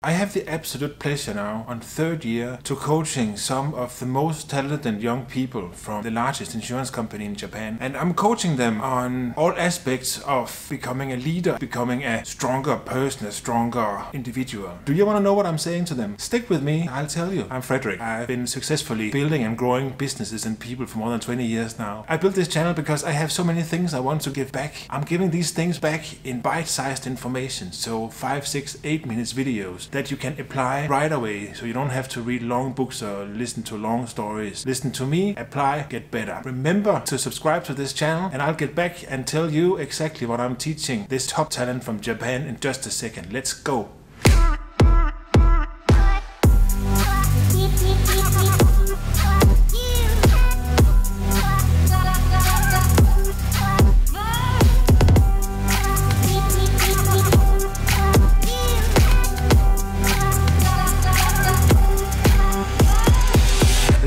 I have the absolute pleasure now, on third year, to coaching some of the most talented young people from the largest insurance company in Japan. And I'm coaching them on all aspects of becoming a leader, becoming a stronger person, a stronger individual. Do you want to know what I'm saying to them? Stick with me, I'll tell you. I'm Frederick. I've been successfully building and growing businesses and people for more than 20 years now. I built this channel because I have so many things I want to give back. I'm giving these things back in bite-sized information, so 5, 6, 8 minutes videos that you can apply right away, so you don't have to read long books or listen to long stories. Listen to me, apply, get better. Remember to subscribe to this channel, and I'll get back and tell you exactly what I'm teaching this top talent from Japan in just a second. Let's go.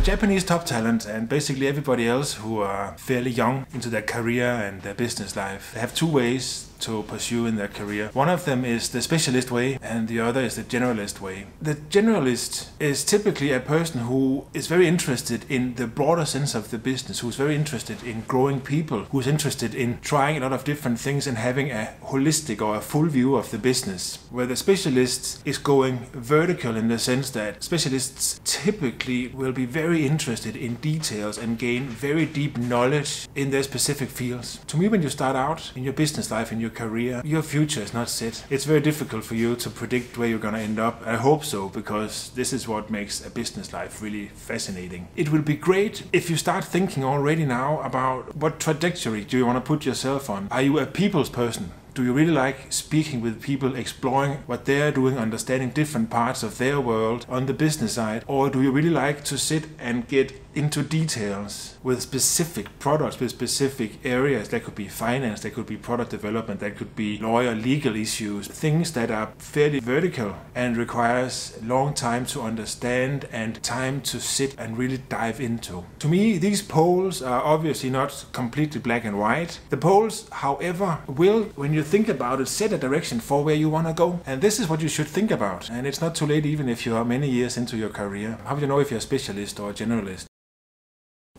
Japanese top talent and basically everybody else who are fairly young into their career and their business life, they have two ways to pursue in their career. One of them is the specialist way and the other is the generalist way. The generalist is typically a person who is very interested in the broader sense of the business, who's very interested in growing people, who's interested in trying a lot of different things and having a holistic or a full view of the business. Where the specialist is going vertical in the sense that specialists typically will be very interested in details and gain very deep knowledge in their specific fields. To me, when you start out in your business life, in your career, your future is not set. It's very difficult for you to predict where you're going to end up. I hope so, because this is what makes a business life really fascinating. It will be great if you start thinking already now about what trajectory do you want to put yourself on. Are you a people's person? Do you really like speaking with people, exploring what they're doing, understanding different parts of their world on the business side? Or do you really like to sit and get into details with specific products, with specific areas? That could be finance, that could be product development, that could be lawyer, legal issues, things that are fairly vertical and requires a long time to understand and time to sit and really dive into. To me, these poles are obviously not completely black and white. The poles, however, will, when you think about it, set a direction for where you want to go. And this is what you should think about. And it's not too late even if you are many years into your career. How do you know if you're a specialist or a generalist?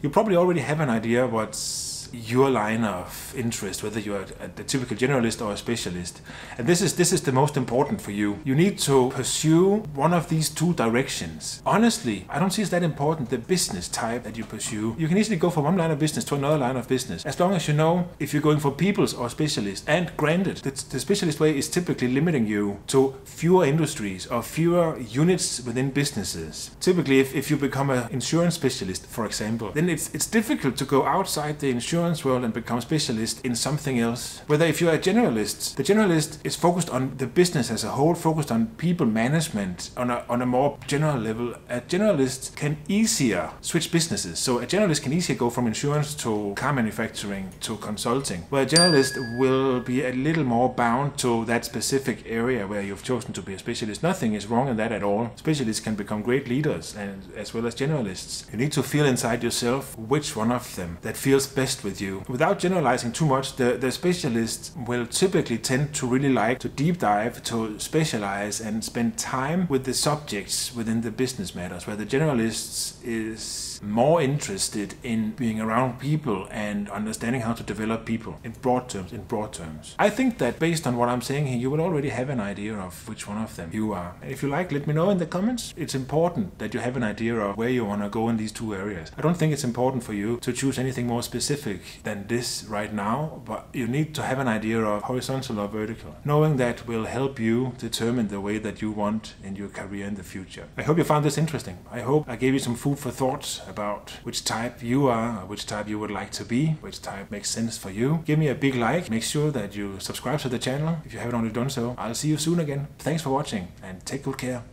You probably already have an idea what's your line of interest, whether you're a typical generalist or a specialist. And this is the most important for you. You need to pursue one of these two directions. Honestly, I don't see it's that important the business type that you pursue. You can easily go from one line of business to another line of business, as long as you know if you're going for people's or specialists. And granted, the specialist way is typically limiting you to fewer industries or fewer units within businesses. Typically, if you become an insurance specialist, for example, then it's difficult to go outside the insurance world and become specialist in something else. Whether if you're a generalist, the generalist is focused on the business as a whole, focused on people management on a more general level. A generalist can easier switch businesses. So a generalist can easier go from insurance to car manufacturing to consulting, where a generalist will be a little more bound to that specific area where you've chosen to be a specialist. Nothing is wrong in that at all. Specialists can become great leaders, and as well as generalists. You need to feel inside yourself which one of them that feels best with you. Without generalizing too much, the specialists will typically tend to really like to deep dive, to specialize and spend time with the subjects within the business matters, where the generalists is more interested in being around people and understanding how to develop people in broad terms. I think that based on what I'm saying here, you will already have an idea of which one of them you are. And if you like, let me know in the comments. It's important that you have an idea of where you want to go in these two areas. I don't think it's important for you to choose anything more specific than this right now, but you need to have an idea of horizontal or vertical. Knowing that will help you determine the way that you want in your career in the future. I hope you found this interesting. I hope I gave you some food for thought about which type you are, or which type you would like to be, which type makes sense for you. Give me a big like. Make sure that you subscribe to the channel if you haven't already done so. I'll see you soon again. Thanks for watching and take good care.